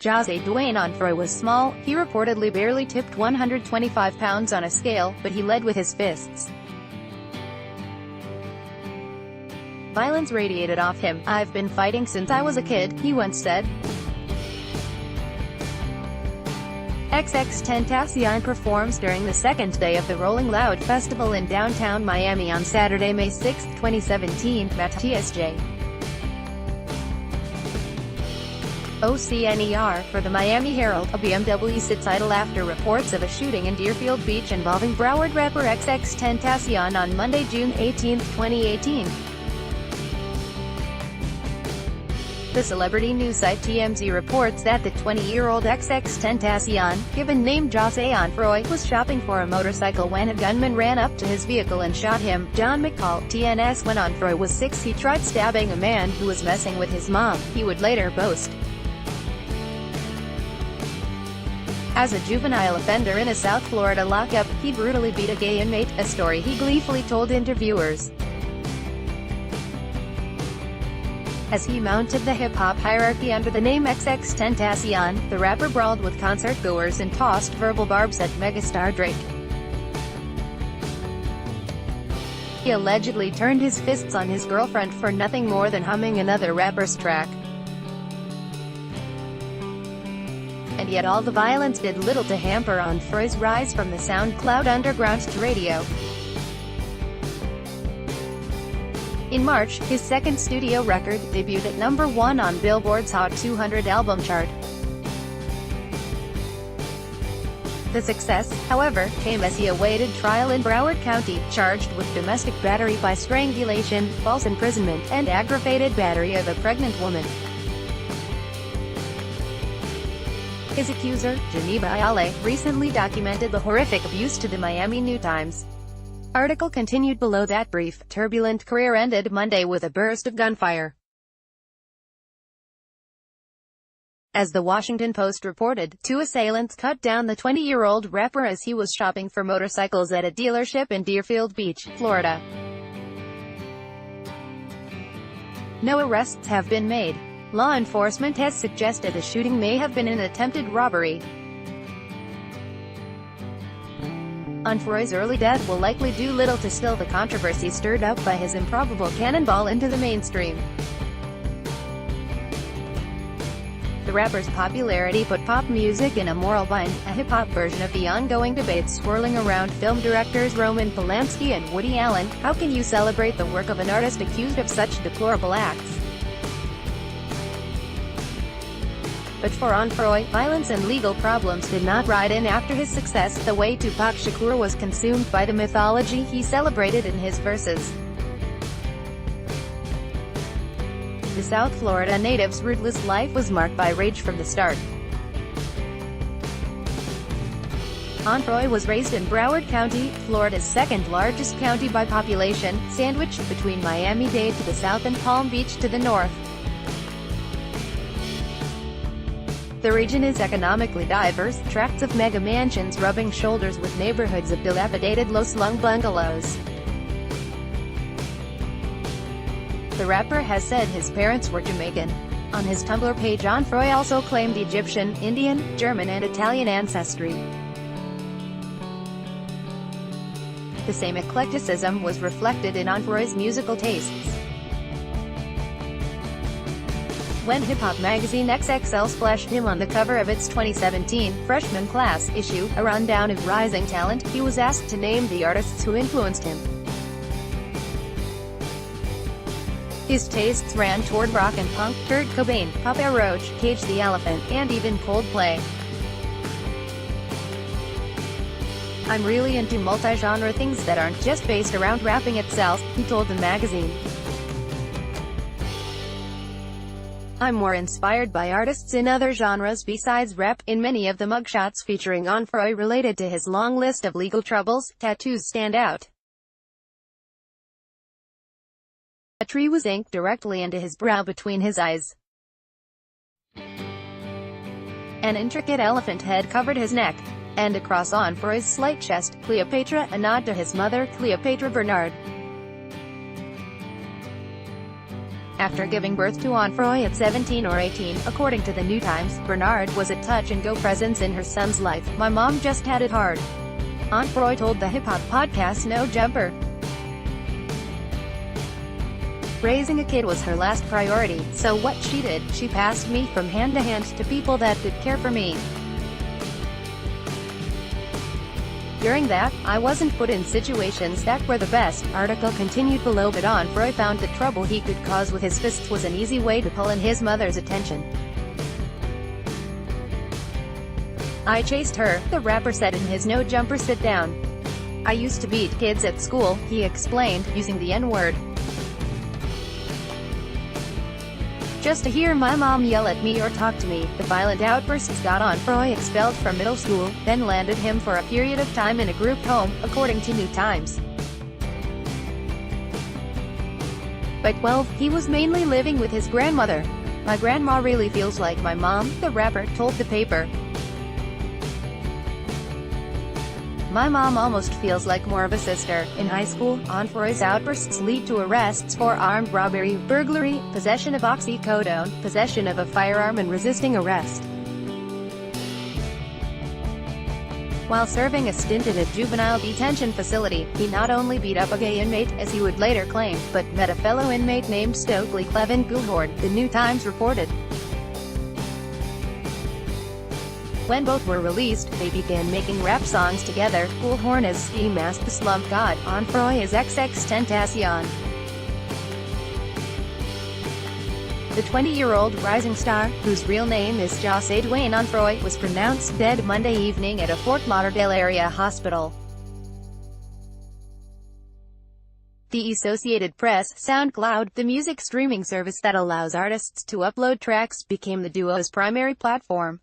Jose Dwayne Onfroy was small. He reportedly barely tipped 125 pounds on a scale, but he led with his fists. Violence radiated off him. "I've been fighting since I was a kid," he once said. XXXTentacion performs during the second day of the Rolling Loud Festival in downtown Miami on Saturday, May 6, 2017, TSJ. OCNER, for the Miami Herald, a BMW sits idle after reports of a shooting in Deerfield Beach involving Broward rapper XXXTentacion on Monday, June 18, 2018. The celebrity news site TMZ reports that the 20-year-old XXXTentacion, given name Jose Onfroy, was shopping for a motorcycle when a gunman ran up to his vehicle and shot him. John McCall, TNS. When Onfroy was 6, he tried stabbing a man who was messing with his mom, he would later boast. As a juvenile offender in a South Florida lockup, he brutally beat a gay inmate, a story he gleefully told interviewers. As he mounted the hip-hop hierarchy under the name XXXTentacion, the rapper brawled with concert-goers and tossed verbal barbs at megastar Drake. He allegedly turned his fists on his girlfriend for nothing more than humming another rapper's track. And yet all the violence did little to hamper Onfroy's rise from the SoundCloud underground to radio. In March, his second studio record debuted at #1 on Billboard's Hot 200 album chart. The success, however, came as he awaited trial in Broward County, charged with domestic battery by strangulation, false imprisonment, and aggravated battery of a pregnant woman. His accuser, Geneva Ayala, recently documented the horrific abuse to the Miami New Times. Article continued below. That brief, turbulent career ended Monday with a burst of gunfire. As the Washington Post reported, 2 assailants cut down the 20-year-old rapper as he was shopping for motorcycles at a dealership in Deerfield Beach, Florida. No arrests have been made. Law enforcement has suggested the shooting may have been an attempted robbery. Onfroy's early death will likely do little to still the controversy stirred up by his improbable cannonball into the mainstream. The rapper's popularity put pop music in a moral bind, a hip-hop version of the ongoing debate swirling around film directors Roman Polanski and Woody Allen. How can you celebrate the work of an artist accused of such deplorable acts? But for Onfroy, violence and legal problems did not ride in after his success, the way Tupac Shakur was consumed by the mythology he celebrated in his verses. The South Florida native's rootless life was marked by rage from the start. Onfroy was raised in Broward County, Florida's second-largest county by population, sandwiched between Miami-Dade to the south and Palm Beach to the north. The region is economically diverse, tracts of mega mansions rubbing shoulders with neighborhoods of dilapidated low-slung bungalows. The rapper has said his parents were Jamaican. On his Tumblr page, Onfroy also claimed Egyptian, Indian, German and Italian ancestry. The same eclecticism was reflected in Onfroy's musical tastes. When hip-hop magazine XXL splashed him on the cover of its 2017 freshman class issue, a rundown of rising talent, he was asked to name the artists who influenced him. His tastes ran toward rock and punk, Kurt Cobain, Papa Roach, Cage the Elephant, and even Coldplay. "I'm really into multi-genre things that aren't just based around rapping itself," he told the magazine. "I'm more inspired by artists in other genres besides rap." In many of the mugshots featuring Onfroy related to his long list of legal troubles, tattoos stand out. A tree was inked directly into his brow between his eyes. An intricate elephant head covered his neck. And across Onfroy's slight chest, Cleopatra, a nod to his mother, Cleopatra Bernard. After giving birth to Onfroy at 17 or 18, according to the New Times, Bernard was a touch-and-go presence in her son's life. "My mom just had it hard," Onfroy told the hip-hop podcast No Jumper. Raising a kid was her last priority, so what she did, she passed me from hand to hand to people that could care for me. During that, I wasn't put in situations that were the best. Article continued below, but Onfroy found the trouble he could cause with his fists was an easy way to pull in his mother's attention. "I chased her," the rapper said in his No Jumper sit-down. "I used to beat kids at school," he explained, using the N-word. "Just to hear my mom yell at me or talk to me." The violent outbursts got Onfroy expelled from middle school, then landed him for a period of time in a group home, according to New Times. By 12, he was mainly living with his grandmother. "My grandma really feels like my mom," the rapper told the paper. "My mom almost feels like more of a sister." In high school, Onfroy's outbursts lead to arrests for armed robbery, burglary, possession of oxycodone, possession of a firearm and resisting arrest. While serving a stint in a juvenile detention facility, he not only beat up a gay inmate, as he would later claim, but met a fellow inmate named Stokely Clevin Goulhord, the New Times reported. When both were released, they began making rap songs together. Goulhorn as Ski Mask the Slump God, Onfroy as XXXTentacion. The 20-year-old rising star, whose real name is Jose Dwayne Onfroy, was pronounced dead Monday evening at a Fort Lauderdale area hospital. The Associated Press, SoundCloud, the music streaming service that allows artists to upload tracks, became the duo's primary platform.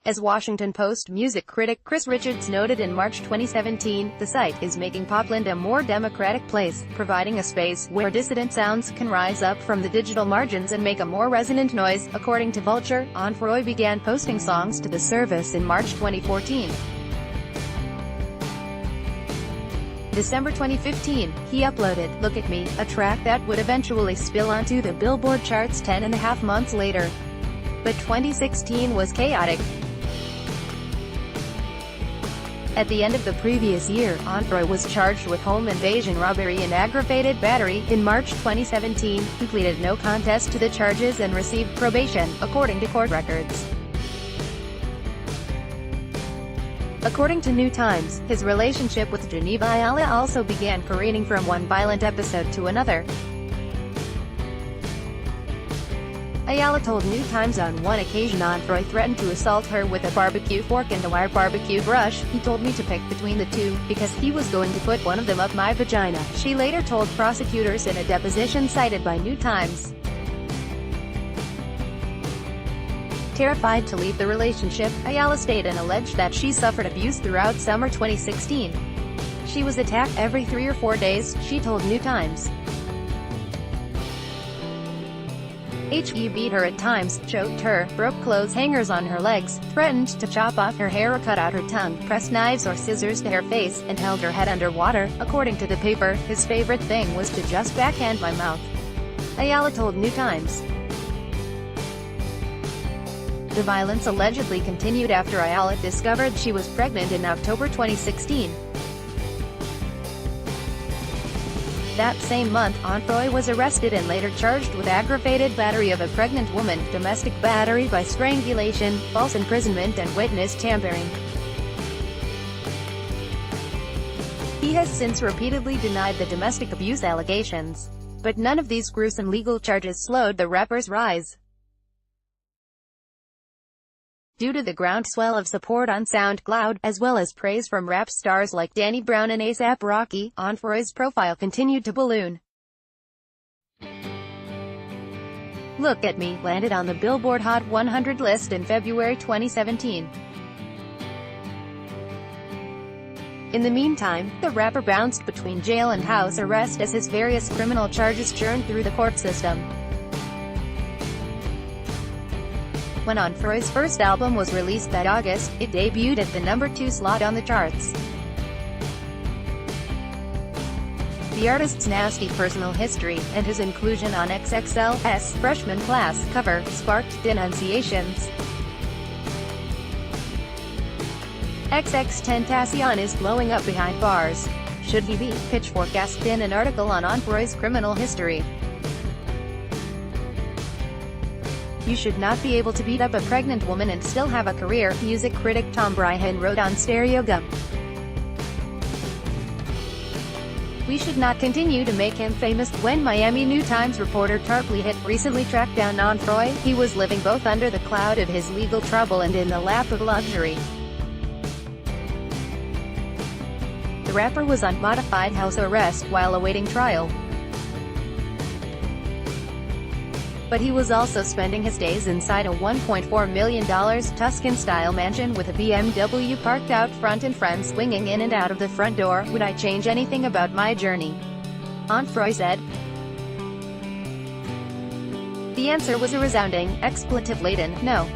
As Washington Post music critic Chris Richards noted in March 2017, the site is making Popland a more democratic place, providing a space where dissident sounds can rise up from the digital margins and make a more resonant noise. According to Vulture, Onfroy began posting songs to the service in March 2014. December 2015, he uploaded "Look at Me," a track that would eventually spill onto the Billboard charts 10.5 months later. But 2016 was chaotic. At the end of the previous year, Onfroy was charged with home invasion, robbery and aggravated battery. In March 2017, he pleaded no contest to the charges and received probation, according to court records. According to New Times, his relationship with Geneva Ayala also began careening from one violent episode to another. Ayala told New Times on one occasion Onfroy threatened to assault her with a barbecue fork and a wire barbecue brush. "He told me to pick between the two, because he was going to put one of them up my vagina," she later told prosecutors in a deposition cited by New Times. Terrified to leave the relationship, Ayala stayed and alleged that she suffered abuse throughout summer 2016. She was attacked every 3 or 4 days, she told New Times. He beat her at times, choked her, broke clothes hangers on her legs, threatened to chop off her hair or cut out her tongue, pressed knives or scissors to her face, and held her head underwater. According to the paper, his favorite thing was to just backhand my mouth, Ayala told New Times. The violence allegedly continued after Ayala discovered she was pregnant in October 2016. That same month, Onfroy was arrested and later charged with aggravated battery of a pregnant woman, domestic battery by strangulation, false imprisonment and witness tampering. He has since repeatedly denied the domestic abuse allegations. But none of these gruesome legal charges slowed the rapper's rise. Due to the groundswell of support on SoundCloud, as well as praise from rap stars like Danny Brown and A$AP Rocky, Onfroy's profile continued to balloon. "Look at Me" landed on the Billboard Hot 100 list in February 2017. In the meantime, the rapper bounced between jail and house arrest as his various criminal charges churned through the court system. When Onfroy's first album was released that August, it debuted at the #2 slot on the charts. the artist's nasty personal history, and his inclusion on XXL's freshman class cover, sparked denunciations. XXXTentacion is blowing up behind bars. Should he be? Pitchfork asked in an article on Onfroy's criminal history. You should not be able to beat up a pregnant woman and still have a career, music critic Tom Bryan wrote on Stereo Gum. We should not continue to make him famous. When Miami New Times reporter Tarpley Hitt recently tracked down Onfroy, he was living both under the cloud of his legal trouble and in the lap of luxury. The rapper was on modified house arrest while awaiting trial. But he was also spending his days inside a $1.4 million Tuscan-style mansion with a BMW parked out front and friends swinging in and out of the front door. Would I change anything about my journey? Onfroy said. The answer was a resounding, expletive-laden no.